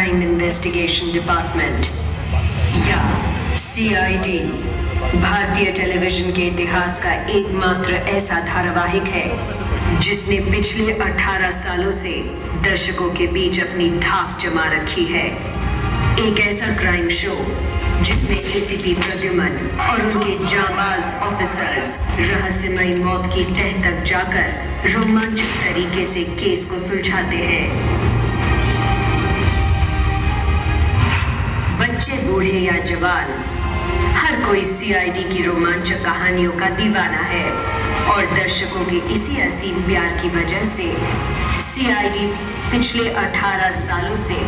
Crime investigation department या CID भारतीय television के इतिहास का एकमात्र ऐसा धारावाहिक है जिसने पिछले 18 सालों से दर्शकों के बीच अपनी धाक जमा रखी है। एक ऐसा क्राइम शो जिसमें ACP प्रद्युमन और उनके जांबाज ऑफिसर्स रहस्यमयी मौत की तह तक जाकर रोमांचक तरीके से केस को सुलझाते हैं। बच्चे, बूढ़े या जवान, हर कोई CID की रोमांचक कहानियों का दीवाना है और दर्शकों के इसी असीम प्यार की वजह से CID पिछले 18 सालों से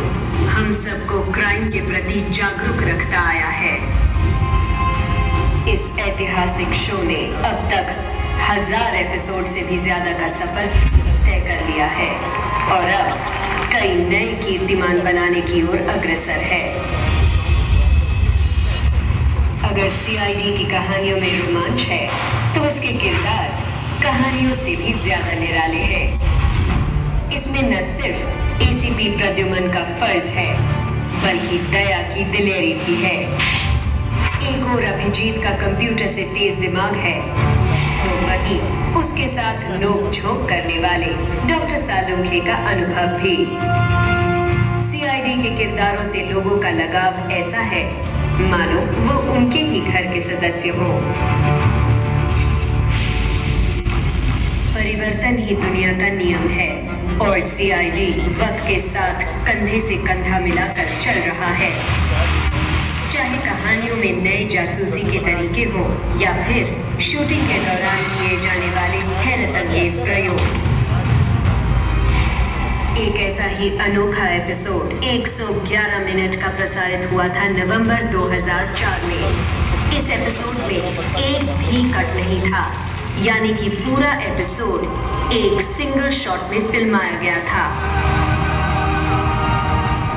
हम सबको क्राइम के प्रति जागरूक रखता आया है। इस ऐतिहासिक शो ने अब तक 1000 एपिसोड से भी ज्यादा का सफर तय कर लिया है और अब कई नए कीर्तिमान बनाने की ओर अग्रसर है। अगर CID की कहानियों में रोमांच है तो इसके किरदार कहानियों से भी ज्यादा निराले हैं। इसमें न सिर्फ ACP प्रद्युमन का फर्ज है बल्कि दया की दिलेरी भी है। एक और अभिजीत का कंप्यूटर से तेज दिमाग है तो वहीं उसके साथ नोक झोंक करने वाले डॉक्टर सालुंखे का अनुभव भी। CID के किरदारों से लोगों का लगाव ऐसा है मानो वो उनके ही घर के सदस्य हो। परिवर्तन ही दुनिया का नियम है और CID वक्त के साथ कंधे से कंधा मिलाकर चल रहा है। चाहे कहानियों में नए जासूसी के तरीके हो या फिर शूटिंग के दौरान किए जाने वाले हैरत अंगेज प्रयोग। एक ऐसा ही अनोखा एपिसोड 111 मिनट का प्रसारित हुआ था नवंबर 2004 में। इस एपिसोड में एक भी कट नहीं था, यानी कि पूरा एपिसोड एक सिंगल शॉट में फिल्माया गया था।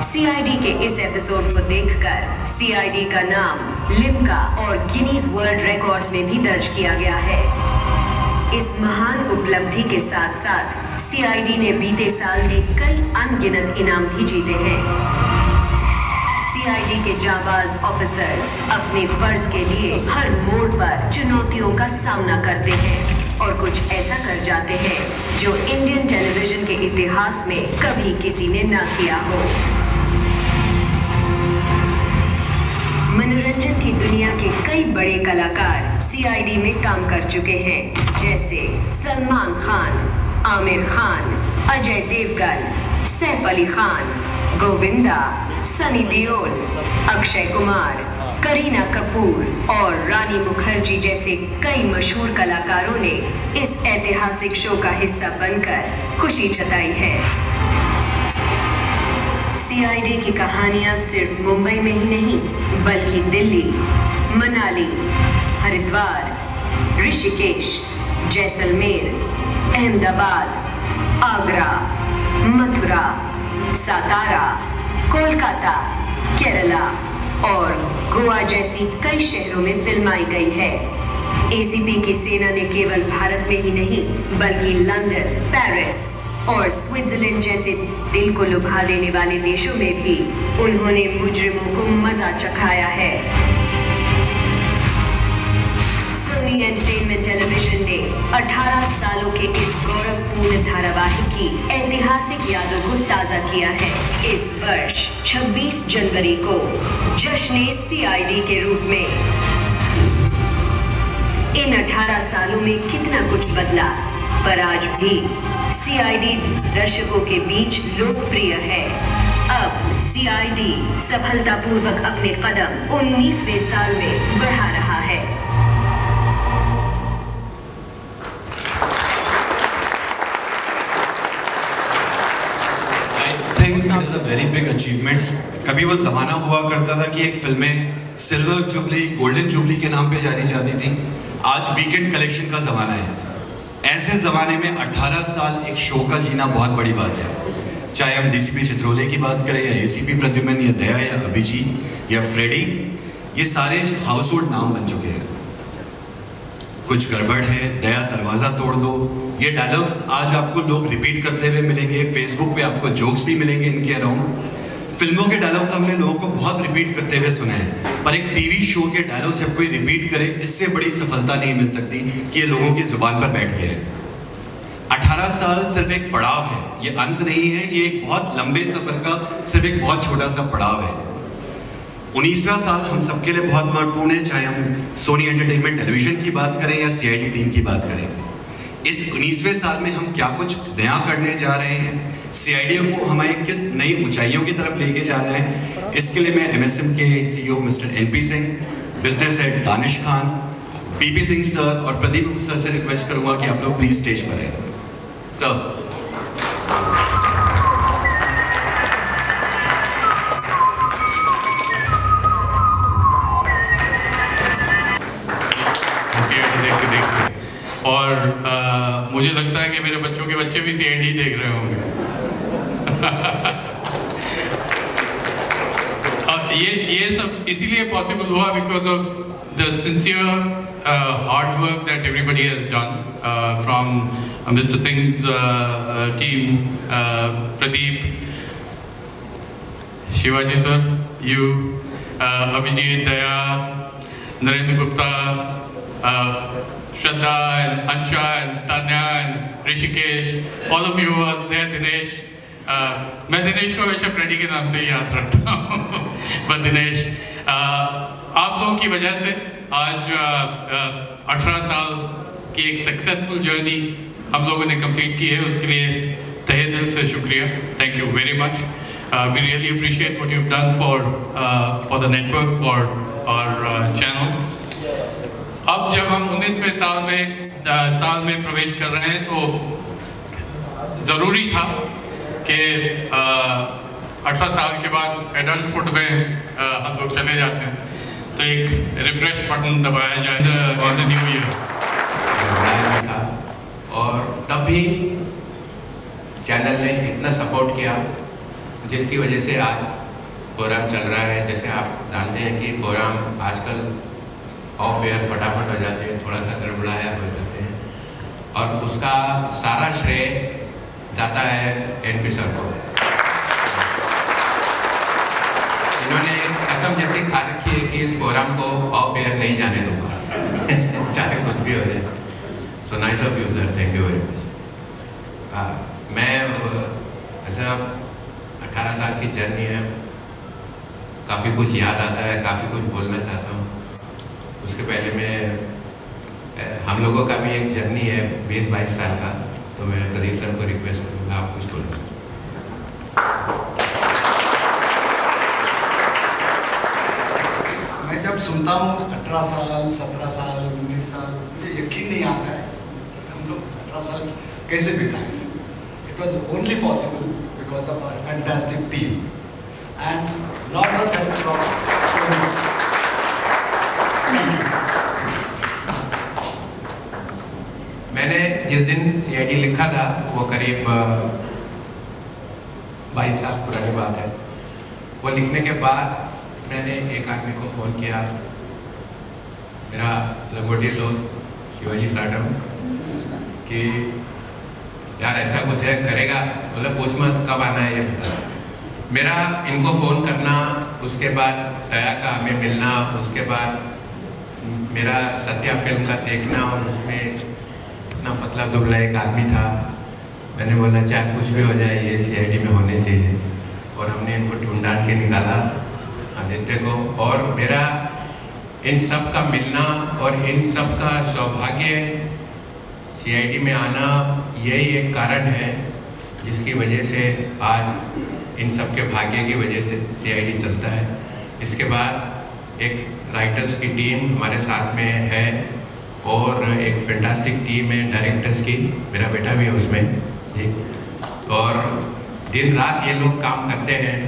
CID के इस एपिसोड को देखकर CID का नाम लिम्का और गिनीज वर्ल्ड रिकॉर्ड्स में भी दर्ज किया गया है। इस महान उपलब्धि के साथ साथ CID ने बीते साल में कई अनगिनत इनाम भी जीते हैं। CID के जाबाज ऑफिसर्स अपने फर्ज के लिए हर मोड़ पर चुनौतियों का सामना करते हैं और कुछ ऐसा कर जाते हैं जो इंडियन टेलीविजन के इतिहास में कभी किसी ने ना किया हो। मनोरंजन की दुनिया के कई बड़े कलाकार CID में काम कर चुके हैं, जैसे सलमान खान, आमिर खान, अजय देवगन, सैफ अली खान, गोविंदा, सनी देओल, अक्षय कुमार, करीना कपूर और रानी मुखर्जी जैसे कई मशहूर कलाकारों ने इस ऐतिहासिक शो का हिस्सा बनकर खुशी जताई है। CID की कहानियां सिर्फ मुंबई में ही नहीं बल्कि दिल्ली, मनाली, हरिद्वार, ऋषिकेश, जैसलमेर, अहमदाबाद, आगरा, मथुरा, सातारा, कोलकाता, केरला और गोवा जैसी कई शहरों में फिल्माई गई है। ACP की सेना ने केवल भारत में ही नहीं बल्कि लंदन, पेरिस और स्विट्जरलैंड जैसे दिल को लुभा देने वाले देशों में भी उन्होंने मुजरिमों को मजा चखाया है। सोनी एंटरटेनमेंट टेलीविजन ने 18 सालों के इस गौरवपूर्ण धारावाहिक की ऐतिहासिक यादों को ताजा किया है। इस वर्ष 26 जनवरी को जश्न CID के रूप में। इन 18 सालों में कितना कुछ बदला, पर आज भी CID दर्शकों के बीच लोकप्रिय है। अब CID सफलतापूर्वक अपने कदम 19वें साल में बढ़ा रहा है। I think it is a very big achievement. कभी वो जमाना हुआ करता था कि एक फिल्में सिल्वर जुबली, गोल्डन जुबली के नाम पे जानी जाती थी। आज वीकेंड कलेक्शन का जमाना है। ऐसे ज़माने में 18 साल एक शो का जीना बहुत बड़ी बात है। चाहे हम DCP चित्रोले की बात करें या ACP प्रद्युमन या दया या अभिजीत या फ्रेडी, ये सारे हाउस होल्ड नाम बन चुके हैं। कुछ गड़बड़ है, दया दरवाज़ा तोड़ दो, ये डायलॉग्स आज आपको लोग रिपीट करते हुए मिलेंगे। फेसबुक पे आपको जोक्स भी मिलेंगे इनके अराउंड। फिल्मों के डायलॉग तो हमने लोगों को बहुत रिपीट करते हुए सुने हैं, पर एक टीवी शो के डायलॉग जब कोई रिपीट करे, इससे बड़ी सफलता नहीं मिल सकती कि ये लोगों की जुबान पर बैठ गया है। 18 साल सिर्फ एक पड़ाव है, ये अंत नहीं है, ये एक बहुत लंबे सफर का सिर्फ एक बहुत छोटा सा पड़ाव है। 19वां साल हम सबके लिए बहुत महत्वपूर्ण है, चाहे हम सोनी एंटरटेनमेंट टेलीविजन की बात करें या सीआईडी टीम की बात करें। इस 19वें साल में हम क्या कुछ नया करने जा रहे हैं, सीआईडी को हमें किस नई ऊंचाइयों की तरफ लेके जाना है, इसके लिए मैं एमएसएम के CEO mister NP Singh, business head Danish Khan, PP Singh sir और प्रदीप सर से रिक्वेस्ट करूंगा कि आप लोग प्लीज स्टेज पर आए। सर और मुझे लगता है कि मेरे बच्चों के बच्चे भी सीआईडी देख रहे होंगे। ये सब इसीलिए पॉसिबल हुआ because of the sincere hard work that everybody has done from mister Singh's team, Pradeep, Shivaji sir, you, Abhijeet, Daya, Narendra Gupta, Shraddha and Ansha and Tanya and Rishikesh, all of you are there, Dinesh. मैं दिनेश को हमेशा फ्रेडी के नाम से ही याद रखता हूँ। बट दिनेश, आप लोगों की वजह से आज 18 साल की एक सक्सेसफुल जर्नी हम लोगों ने कंप्लीट की है, उसके लिए तहे दिल से शुक्रिया। Thank you very much. We really appreciate what you have done for the network, for our channel. अब जब हम 19वें साल में प्रवेश कर रहे हैं तो ज़रूरी था कि 18 साल के बाद एडल्टहुड में हम लोग चले जाते हैं, तो एक रिफ्रेश बटन दबाया जाए था। और तब भी चैनल ने इतना सपोर्ट किया जिसकी वजह से आज प्रोग्राम चल रहा है। जैसे आप जानते हैं कि प्रोग्राम आजकल ऑफ एयर फटाफट हो जाते हैं, थोड़ा सा गड़बड़ाया हो जाते हैं, और उसका सारा श्रेय जाता है एनपी सर को। इन्होंने कसम जैसी खा रखी है कि इस प्रोग्राम को ऑफ एयर नहीं जाने दूंगा चाहे कुछ भी हो जाए। So nice of you sir, thank you very much. मैं ऐसा 18 साल की जर्नी है, काफ़ी कुछ याद आता है, काफ़ी कुछ बोलना चाहता हूँ। उसके पहले मैं हम लोगों का भी एक जर्नी है 20-22 साल का, तो मैं प्रदीप सर को रिक्वेस्ट करूँगा आप कुछ बोलो। मैं जब सुनता हूँ 18 साल, 17 साल, 19 साल, मुझे यकीन नहीं आता है हम लोग 18 साल कैसे बिताएंगे। It was only possible because of our fantastic team and lots of help from Sony. मैंने जिस दिन सीआईडी लिखा था वो करीब 22 साल पुरानी बात है। वो लिखने के बाद मैंने एक आदमी को फ़ोन किया, मेरा लंगोटी दोस्त शिवाजी साटम, कि यार ऐसा कुछ है करेगा? मतलब पूछ मत कब आना है ये बता। मेरा इनको फ़ोन करना, उसके बाद दया का हमें मिलना, उसके बाद मेरा सत्या फिल्म का देखना, और उसमें इतना पतला दुबला एक आदमी था। मैंने बोला चाहे कुछ भी हो जाए ये सीआईडी में होने चाहिए, और हमने इनको ढूंढ के निकाला आदित्य को। और मेरा इन सब का मिलना और इन सब का सौभाग्य सीआईडी में आना, यही एक कारण है जिसकी वजह से आज इन सब के भाग्य की वजह से सीआईडी चलता है। इसके बाद एक राइटर्स की टीम हमारे साथ में है, और एक फैंटास्टिक टीम है डायरेक्टर्स की, मेरा बेटा भी है उसमें जी। और दिन रात ये लोग काम करते हैं,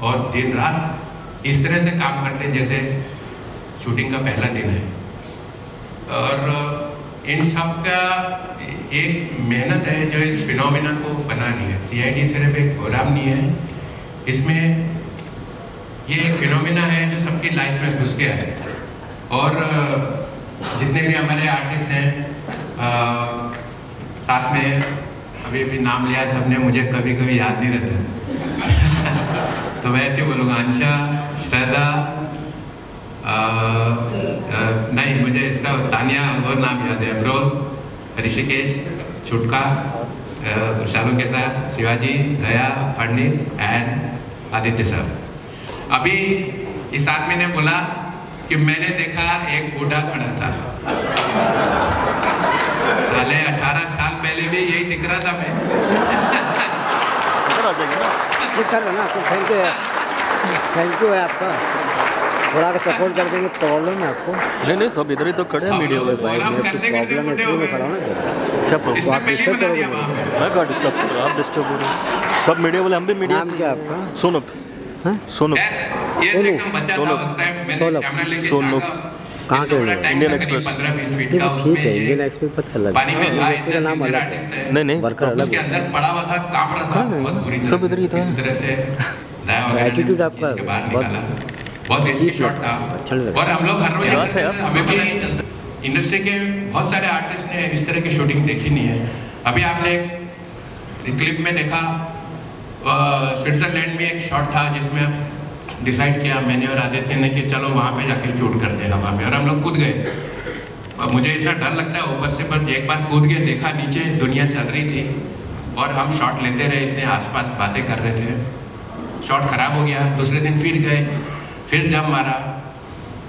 और दिन रात इस तरह से काम करते हैं जैसे शूटिंग का पहला दिन है। और इन सब का एक मेहनत है जो इस फिनोमिना को बना रही है। सीआईडी सिर्फ एक प्रोग्राम नहीं है, इसमें ये एक फिनोमिना है जो सबकी लाइफ में घुस गया है। और जितने भी हमारे आर्टिस्ट हैं साथ में, अभी नाम लिया सबने, मुझे कभी कभी याद नहीं रहता तो मैं ऐसे बोलूँगा अंशा, श्रद्धा, नहीं मुझे इसका तानिया और नाम याद है, अब्रोल, ऋषिकेश, छुटका, शालू के साथ शिवाजी, दया, फडनीस एंड आदित्य सर। अभी इस आदमी ने बोला कि मैंने देखा एक बूढ़ा खड़ा था, साले 18 साल पहले भी यही दिख रहा था मैं। थैंक यू है आपका, थोड़ा का सपोर्ट कर देंगे। प्रॉब्लम है आपको? नहीं सब इधर ही तो खड़े हैं मीडिया में भाई। प्रॉब्लम है इसलिए मैं खड़ा हूँ ना। क्या प्रॉब्लम? आप डिस्टर्ब करोगे? मैं क्या डिस्टर्ब कर रहा हूँ? आप डिस्टर्ब हो रहे हैं। सब मीडिया वाले, हम भी मीडिया। नाम क्या आपका? सोनप। सोनप। ये एकदम बच्चा था उस टाइम, मैंने कैमरा लेके सोनप। कहाँ के? Indian express. 15-20 फीट ठीक का, है, उसमें इंडियन एक्सप्रेस पता लगा। पानी में था, का नाम अलग आर्टिस्ट है, नहीं वर्कर अलग उसके अंदर पड़ा हुआ था, कांप रहा था बहुत बुरी तरह सब इधर ही था। इस तरह से दया वगैरह एटीट्यूड ने आपका इसके बाहर निकाला। बहुत रिस्की शॉट था अच्छा लगा। और हम लोग हर रोज है यार। हमें पता नहीं चलता। इंडस्ट्री के बहुत सारे आर्टिस्ट ने इस तरह की शूटिंग देखी नहीं है। अभी आपने एक क्लिप में देखा, स्विट्जरलैंड में एक शॉट था जिसमें डिसाइड किया मैंने और आदित्य ने कि चलो वहाँ पे जाके शूट करते हैं हवा में, और हम लोग कूद गए। अब मुझे इतना डर लगता है ऊपर से, पर एक बार कूद गए, देखा नीचे दुनिया चल रही थी और हम शॉट लेते रहे, इतने आसपास बातें कर रहे थे। शॉट खराब हो गया, दूसरे दिन फिर गए, फिर जंप मारा।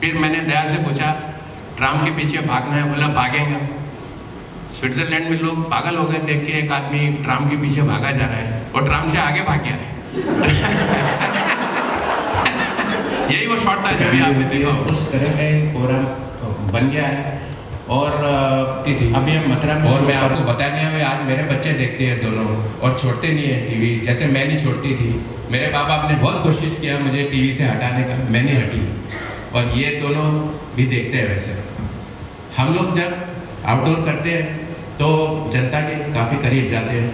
फिर मैंने दया से पूछा ट्राम के पीछे भागना है, बोला भागेगा। स्विट्जरलैंड में लोग पागल हो गए देख के, एक आदमी ट्राम के पीछे भागा जा रहा है और ट्राम से आगे भाग गया है। यही वो शॉट था जो भी आपने देखा, उस तरह का प्रोग्राम बन गया है। और अभी हम मथुरा में, और मैं आपको बताने हुए आज मेरे बच्चे देखते हैं दोनों, और छोड़ते नहीं है टीवी, जैसे मैं नहीं छोड़ती थी। मेरे बाप बाप ने बहुत कोशिश किया मुझे टीवी से हटाने का, मैं नहीं हटी, और ये दोनों भी देखते हैं। वैसे हम लोग जब आउटडोर करते हैं तो जनता के काफ़ी करीब जाते हैं,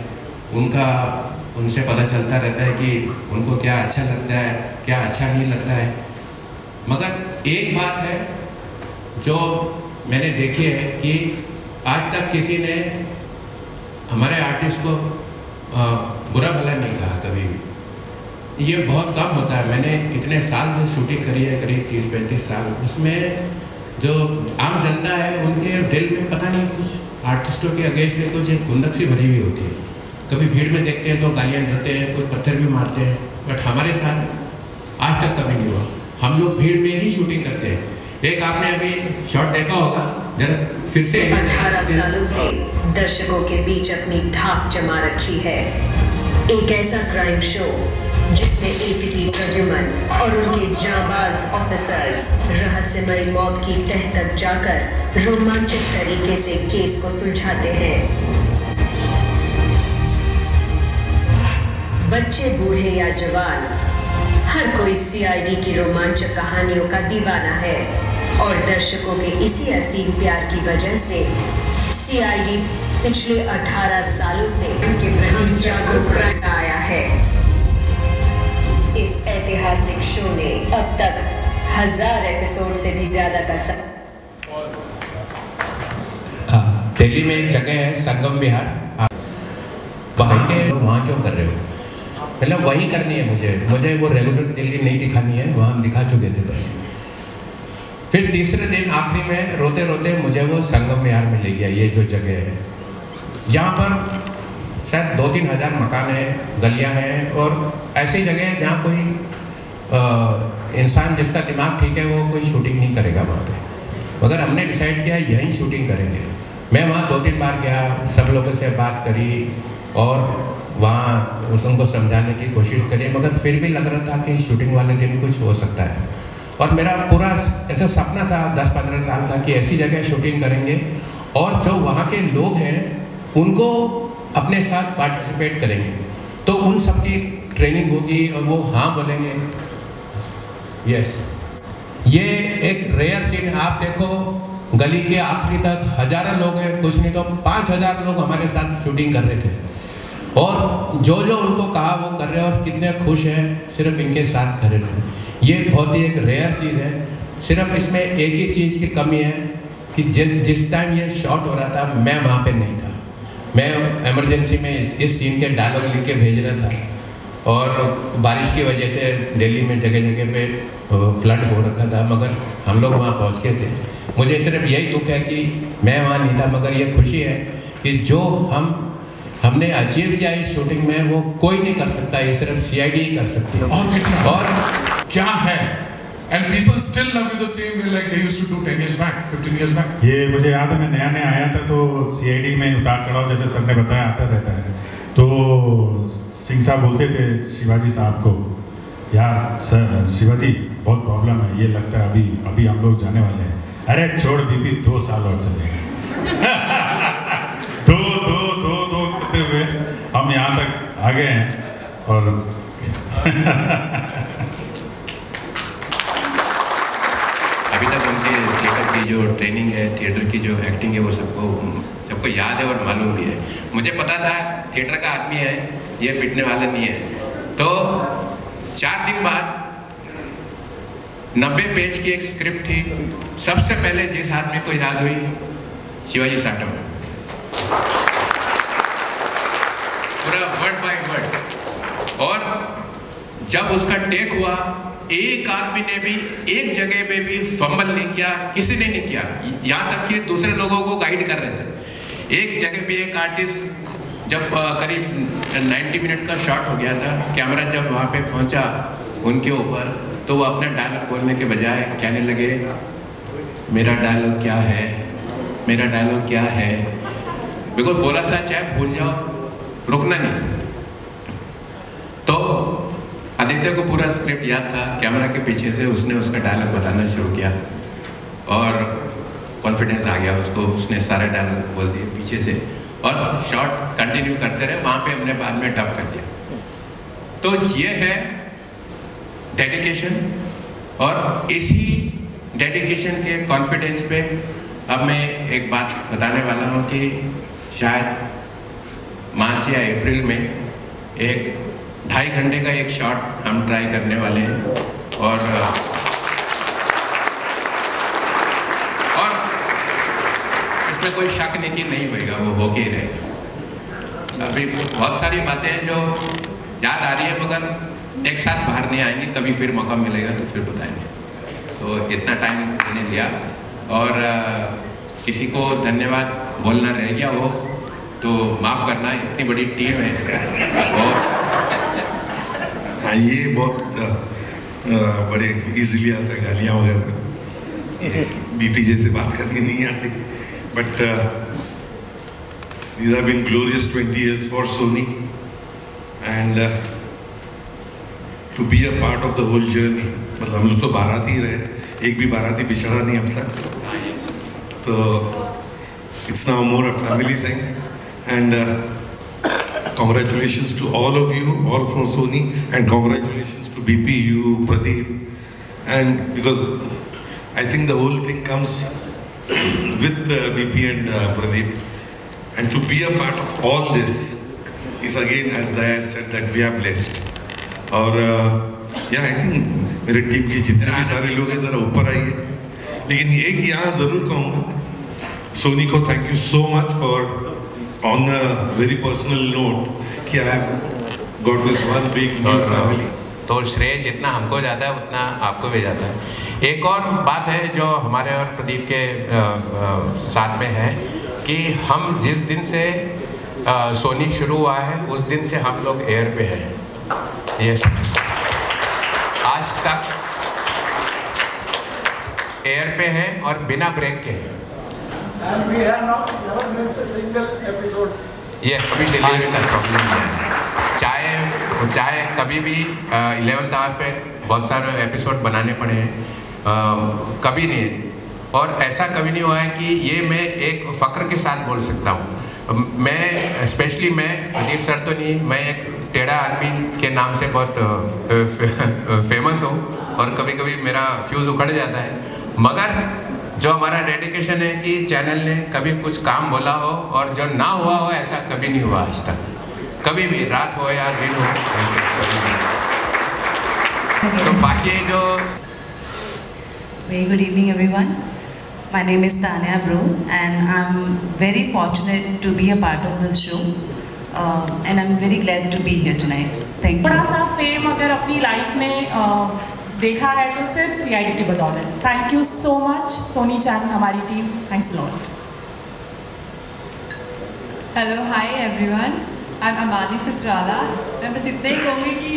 उनसे पता चलता रहता है कि उनको क्या अच्छा लगता है, क्या अच्छा नहीं लगता है। मगर एक बात है जो मैंने देखी है कि आज तक किसी ने हमारे आर्टिस्ट को बुरा भला नहीं कहा कभी भी। ये बहुत कम होता है। मैंने इतने साल से शूटिंग करी है, करीब 30-35 साल। उसमें जो आम जनता है उनके दिल में पता नहीं कुछ आर्टिस्टों के अगेंस्ट में कुछ एक खुंदक सी भरी हुई होती है। कभी भीड़ में देखते हैं तो गालियाँ देते हैं, कुछ पत्थर भी मारते हैं, बट हमारे साथ आज तक कभी नहीं हुआ। हम लोग भीड़ में ही शूटिंग करते हैं। एक आपने अभी शॉट देखा होगा, जरा फिर से 18 सालों से दर्शकों के बीच अपनी धाक जमा रखी है। एक ऐसा क्राइम शो जिसमें एसीपी प्रद्युमन और उनके जांबाज ऑफिसर्स रहस्यमयी मौत की तह तक जाकर रोमांचक तरीके से केस को सुलझाते हैं। बच्चे, बूढ़े या जवान, हर कोई सीआईडी की रोमांचक कहानियों का दीवाना है, और दर्शकों के इसी असीम प्यार की वजह से सीआईडी पिछले 18 सालों से उनके प्रति जागरूक रहता आया है। इस ऐतिहासिक शो ने अब तक 1000 एपिसोड से भी ज्यादा का दिल्ली में एक जगह है संगम विहार, वहाँ क्यों कर रहे हो? मतलब वही करनी है मुझे वो रेगुलर दिल्ली नहीं दिखानी है, वहाँ हम दिखा चुके थे पहले। फिर तीसरे दिन आखिरी में रोते रोते मुझे वो संगम विहार में ले गया। ये जो जगह है, यहाँ पर शायद 2-3 हज़ार मकान हैं, गलियाँ हैं, और ऐसी जगह है जहाँ कोई इंसान जिसका दिमाग ठीक है वो कोई शूटिंग नहीं करेगा वहाँ पे। मगर हमने डिसाइड किया यहीं शूटिंग करेंगे। मैं वहाँ 2-3 बार गया, सब लोगों से बात करी और वहाँ उनको समझाने की कोशिश करी, मगर फिर भी लग रहा था कि शूटिंग वाले दिन कुछ हो सकता है। और मेरा पूरा ऐसा सपना था 10-15 साल का कि ऐसी जगह शूटिंग करेंगे और जो वहाँ के लोग हैं उनको अपने साथ पार्टिसिपेट करेंगे, तो उन सब की ट्रेनिंग होगी और वो हाँ बोलेंगे। यस, ये एक रेयर सीन है। आप देखो गली के आखिरी तक हजारों लोग हैं, कुछ नहीं तो 5000 लोग हमारे साथ शूटिंग कर रहे थे, और जो जो उनको कहा वो कर रहे हैं और कितने खुश हैं सिर्फ इनके साथ कर रहे हैं। ये बहुत ही एक रेयर चीज़ है। सिर्फ इसमें एक ही चीज़ की कमी है कि जिस टाइम ये शॉट हो रहा था मैं वहाँ पे नहीं था। मैं इमरजेंसी में इस सीन के डायलॉग लिख के भेज रहा था, और बारिश की वजह से दिल्ली में जगह जगह पे फ्लड हो रखा था, मगर हम लोग वहाँ पहुँच गए थे। मुझे सिर्फ यही दुख है कि मैं वहाँ नहीं था, मगर ये खुशी है कि जो हमने अचीव किया इस शूटिंग में वो कोई नहीं कर सकता, ये सिर्फ CID ही कर सकती है। और कितना और क्या है, and people still love you the same way like they used to do 10 years back, 15 years back. ये मुझे याद है, मैं नया नया आया था तो CID में उतार चढ़ाव जैसे सर ने बताया आता रहता है। तो सिंह साहब बोलते थे शिवाजी साहब को, यार सर शिवाजी बहुत प्रॉब्लम है, ये लगता है अभी हम लोग जाने वाले हैं। अरे छोड़ बीपी 2 साल और चलेगा। दो करते हुए हम यहाँ तक आ गए हैं। और अभी तक उनके थिएटर की जो ट्रेनिंग है, थिएटर की जो एक्टिंग है, वो सबको याद है और मालूम भी है। मुझे पता था थिएटर का आदमी है, ये पिटने वाला नहीं है। तो 4 दिन बाद 90 पेज की एक स्क्रिप्ट थी। सबसे पहले जिस आदमी को याद हुई, शिवाजी साटम, पूरा वर्ड बाय वर्ड। और जब उसका टेक हुआ, एक आदमी ने भी एक जगह पे भी फंबल नहीं किया, किसी ने नहीं किया, यहाँ तक कि दूसरे लोगों को गाइड कर रहे थे। एक जगह पे एक आर्टिस्ट जब करीब 90 मिनट का शॉट हो गया था, कैमरा जब वहाँ पे पहुँचा उनके ऊपर, तो वो अपने डायलॉग बोलने के बजाय कहने लगे, मेरा डायलॉग क्या है, मेरा डायलॉग क्या है। बिल्कुल बोला था चाहे भूल जाओ, रुकना नहीं। तो आदित्य को पूरा स्क्रिप्ट याद था, कैमरा के पीछे से उसने उसका डायलॉग बताना शुरू किया और कॉन्फिडेंस आ गया उसको, उसने सारे डायलॉग बोल दिए पीछे से और शॉट कंटिन्यू करते रहे। वहाँ पे हमने बाद में डब कर दिया। तो ये है डेडिकेशन, और इसी डेडिकेशन के कॉन्फिडेंस पे अब मैं एक बात बताने वाला हूँ कि शायद मार्च या अप्रैल में एक 2.5 घंटे का एक शॉट हम ट्राई करने वाले हैं और इसमें कोई शक नहीं कि नहीं होएगा, वो होके ही रहेगा। अभी बहुत सारी बातें हैं जो याद आ रही है, मगर एक साथ बाहर नहीं आएंगी, कभी फिर मौका मिलेगा तो फिर बताएंगे। तो इतना टाइम मैंने लिया, और किसी को धन्यवाद बोलना रह गया हो तो माफ़ करना, इतनी बड़ी टीम है। और हाँ, ये बहुत बड़े इजीली आता है, गालियाँ वगैरह बीपी जैसे बात करनी नहीं आती, but these have been glorious 20 years for Sony, and to be a part of the whole journey। मतलब हम लोग तो बाराती ही रहे, एक भी बाराती बिछड़ा नहीं अब तक, तो it's now more a family thing, and congratulations to all of you, all from Sony, and congratulations to BP, you, Pradeep, and because I think the whole thing comes with BP and Pradeep, and to be a part of all this is again, as Daya said, that we are blessed। और yeah, I think मेरे team के जितने भी सारे लोग हैं ज़रा ऊपर आइए, लेकिन एक यहाँ ज़रूर कहूँगा, सोनी को thank you so much for on a very personal note कि I have got this one big new family। तो श्रेय जितना हमको जाता है उतना आपको भी जाता है। एक और बात है जो हमारे और प्रदीप के साथ में है कि हम जिस दिन से सोनी शुरू हुआ है उस दिन से हम लोग एयर पे हैं, यस, आज तक एयर पे हैं और बिना ब्रेक के हैं। And we have not never missed a single episode। ये कभी डिलीवरी का प्रॉब्लम नहीं है, चाहे कभी भी 11th आवर पे बहुत सारे एपिसोड बनाने पड़े हैं, कभी नहीं, और ऐसा कभी नहीं हुआ है कि ये मैं एक फ़ख्र के साथ बोल सकता हूँ। मैं स्पेशली मैं प्रदीप सर तो नहीं, मैं एक टेढ़ा आदमी के नाम से बहुत फेमस हूँ और कभी कभी मेरा फ्यूज़ उखड़ जाता है, मगर जो हमारा डेडिकेशन है कि चैनल ने कभी कुछ काम बोला हो और जो ना हुआ हो ऐसा कभी नहीं हुआ आज तक, कभी भी, रात हो या दिन हो, ऐसे कभी नहीं। तो बाकी जो Very good evening everyone. My name is Tanya Bro and I'm very fortunate to be a part of this show. and I'm very glad to be here tonight. Thank you. बड़ा सा फेम अगर अपनी life में देखा है तो सिर्फ CID की बदौलत. Thank you so much Soni चैन, हमारी team. Thanks a lot. Hello, hi everyone. I'm Amali Sutrala. मैं बस इतना ही कहूँगी कि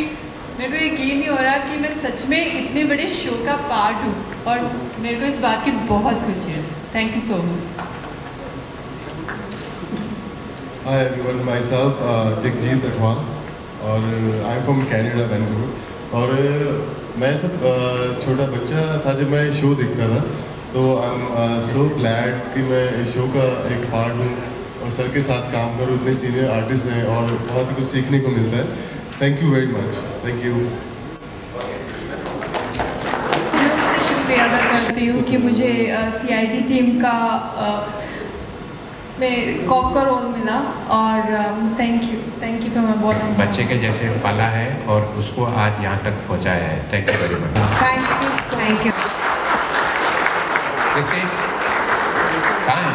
मेरे को यकीन नहीं हो रहा कि मैं सच में इतने बड़े शो का पार्ट हूँ और मेरे को इस बात की बहुत खुशी है. Thank you so much. Hi everyone, myself Jagjit Athwal और I'm from Canada, Vancouver. और मैं सब छोटा बच्चा था जब मैं शो देखता था, तो I'm so glad कि मैं इस शो का एक पार्ट हूँ और सर के साथ काम करूँ. इतने सीनियर आर्टिस्ट हैं और बहुत ही कुछ सीखने को मिलता है. Thank you very much. Thank you. दिल से शुक्रिया अदा करती हूँ कि मुझे CID टीम का में कॉप का रोल मिला और thank you from my bottom. बच्चे के जैसे पाला है और उसको आज यहाँ तक पहुँचाया है. Thank you very much. Thank you. जैसे कहाँ है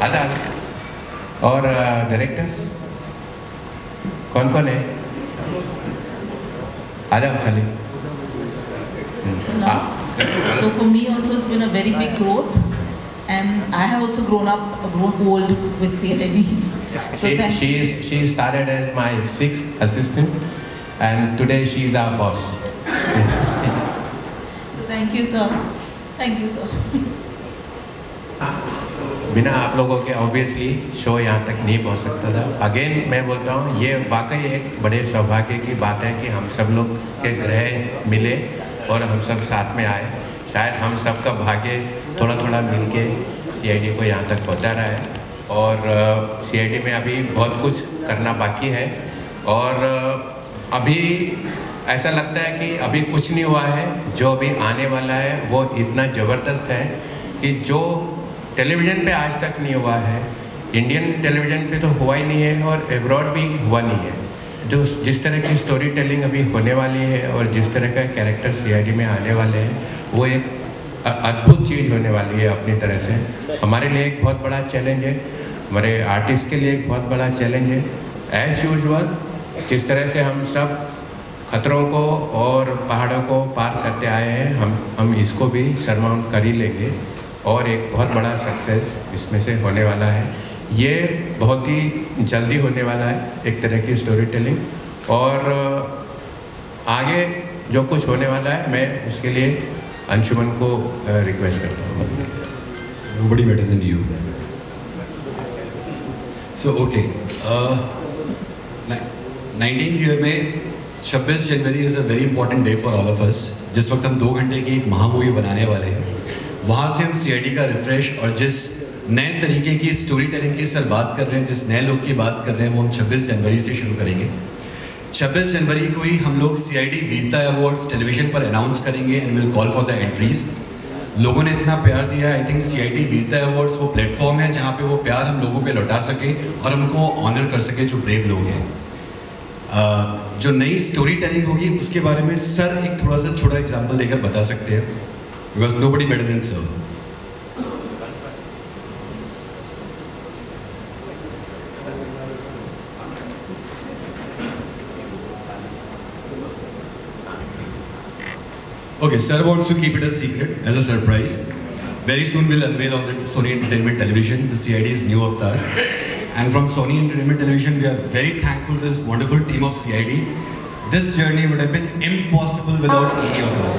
आधा और डायरेक्टर्स कौन कौन है? आजा खाली. So for me also it's been a very big growth. And I have also grown old with CID. So she started as my 6th assistant, and today she is our boss. So thank you, sir. Thank you, sir. बिना आप लोगों के obviously show यहाँ तक नहीं पहुँच सकता था. अगेन मैं बोलता हूँ ये वाकई एक बड़े सौभाग्य की बात है कि हम सब लोग के ग्रह मिले और हम सब साथ में आए. शायद हम सब का भाग्य थोड़ा थोड़ा मिलके CID को यहाँ तक पहुँचा रहा है और CID में अभी बहुत कुछ करना बाकी है और अभी ऐसा लगता है कि अभी कुछ नहीं हुआ है. जो अभी आने वाला है वो इतना ज़बरदस्त है कि जो टेलीविज़न पे आज तक नहीं हुआ है, इंडियन टेलीविज़न पे तो हुआ ही नहीं है और एब्रॉड भी हुआ नहीं है. जो जिस तरह की स्टोरी टेलिंग अभी होने वाली है और जिस तरह का कैरेक्टर CID में आने वाले हैं वो एक अद्भुत चीज़ होने वाली है अपनी तरह से. हमारे लिए एक बहुत बड़ा चैलेंज है, हमारे आर्टिस्ट के लिए एक बहुत बड़ा चैलेंज है. एज़ यूजुअल जिस तरह से हम सब खतरों को और पहाड़ों को पार करते आए हैं, हम इसको भी सरमाउंट कर ही लेंगे और एक बहुत बड़ा सक्सेस इसमें से होने वाला है. ये बहुत ही जल्दी होने वाला है एक तरह की स्टोरी टेलिंग और आगे जो कुछ होने वाला है मैं उसके लिए अंशुमन को रिक्वेस्ट करता हूँ. Nobody better than you. So okay, 19th year में 26 जनवरी is a very important day for all of us. जिस वक्त हम 2 घंटे की एक महामूवी बनाने वाले हैं, वहाँ से हम CID का रिफ्रेश और जिस नए तरीके की स्टोरी टेलिंग की सर बात कर रहे हैं, जिस नए लोग की बात कर रहे हैं, वो हम 26 जनवरी से शुरू करेंगे. 26 जनवरी को ही हम लोग CID वीरता अवार्ड्स टेलीविजन पर अनाउंस करेंगे and will call for the entries. लोगों ने इतना प्यार दिया, आई थिंक CID वीरता अवार्ड्स वो प्लेटफॉर्म है जहाँ पे वो प्यार हम लोगों पे लौटा सके और हमको ऑनर कर सके जो ब्रेव लोग हैं. जो नई स्टोरी टेलिंग होगी उसके बारे में सर एक थोड़ा सा छोटा एग्जाम्पल देकर बता सकते हैं, because nobody better than sir. Okay, sir wants to keep it a secret as a surprise. Very soon we'll unveil on the Sony Entertainment Television the CID's new avatar. And from Sony Entertainment Television, we are very thankful to this wonderful team of CID. This journey would have been impossible without any of us.